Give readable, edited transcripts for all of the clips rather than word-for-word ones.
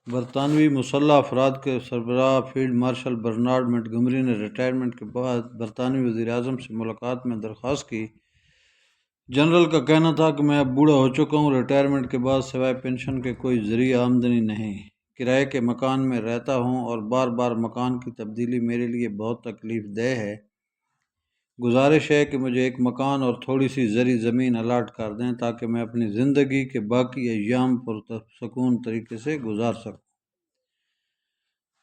برطانوی مسلح افراد کے سربراہ فیلڈ مارشل برنارڈ منٹگمری نے ریٹائرمنٹ کے بعد برطانوی وزیر اعظم سے ملاقات میں درخواست کی۔ جنرل کا کہنا تھا کہ میں اب بوڑھا ہو چکا ہوں، ریٹائرمنٹ کے بعد سوائے پینشن کے کوئی ذریعہ آمدنی نہیں، کرائے کے مکان میں رہتا ہوں اور بار بار مکان کی تبدیلی میرے لیے بہت تکلیف دہ ہے۔ گزارش ہے کہ مجھے ایک مکان اور تھوڑی سی زرعی زمین الاٹ کر دیں تاکہ میں اپنی زندگی کے باقی ایام پرسکون طریقے سے گزار سکوں۔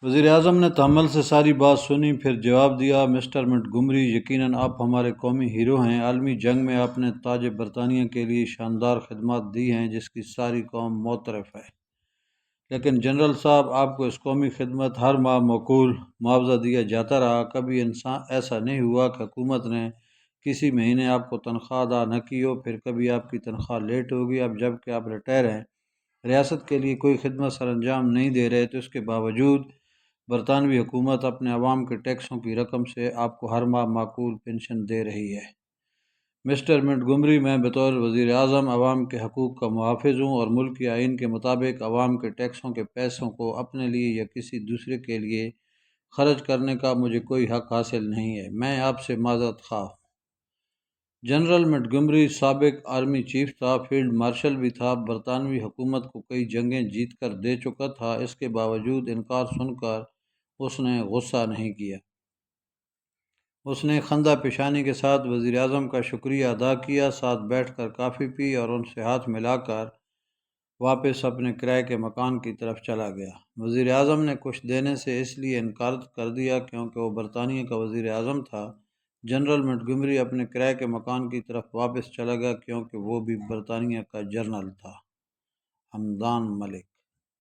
وزیر اعظم نے تحمل سے ساری بات سنی، پھر جواب دیا، مسٹر منٹگمری، یقیناً آپ ہمارے قومی ہیرو ہیں۔ عالمی جنگ میں آپ نے تاج برطانیہ کے لیے شاندار خدمات دی ہیں جس کی ساری قوم معترف ہے، لیکن جنرل صاحب، آپ کو اس قومی خدمت ہر ماہ معقول معاوضہ دیا جاتا رہا، کبھی ایسا نہیں ہوا کہ حکومت نے کسی مہینے آپ کو تنخواہ ادا نہ کی ہو، پھر کبھی آپ کی تنخواہ لیٹ ہوگی۔ اب جب کہ آپ ریٹائر ہیں، ریاست کے لیے کوئی خدمت سر انجام نہیں دے رہے، تو اس کے باوجود برطانوی حکومت اپنے عوام کے ٹیکسوں کی رقم سے آپ کو ہر ماہ معقول پنشن دے رہی ہے۔ مسٹر منٹگمری، میں بطور وزیر اعظم عوام کے حقوق کا محافظ ہوں اور ملکی آئین کے مطابق عوام کے ٹیکسوں کے پیسوں کو اپنے لیے یا کسی دوسرے کے لیے خرچ کرنے کا مجھے کوئی حق حاصل نہیں ہے۔ میں آپ سے معذرت خواہ ہوں۔ جنرل منٹگمری سابق آرمی چیف تھا، فیلڈ مارشل بھی تھا، برطانوی حکومت کو کئی جنگیں جیت کر دے چکا تھا، اس کے باوجود انکار سن کر اس نے غصہ نہیں کیا۔ اس نے خندہ پیشانی کے ساتھ وزیر اعظم کا شکریہ ادا کیا، ساتھ بیٹھ کر کافی پی اور ان سے ہاتھ ملا کر واپس اپنے کرائے کے مکان کی طرف چلا گیا۔ وزیر اعظم نے کچھ دینے سے اس لیے انکار کر دیا کیونکہ وہ برطانیہ کا وزیر اعظم تھا۔ جنرل منٹگمری اپنے کرائے کے مکان کی طرف واپس چلا گیا کیونکہ وہ بھی برطانیہ کا جنرل تھا۔ حمدان ملک۔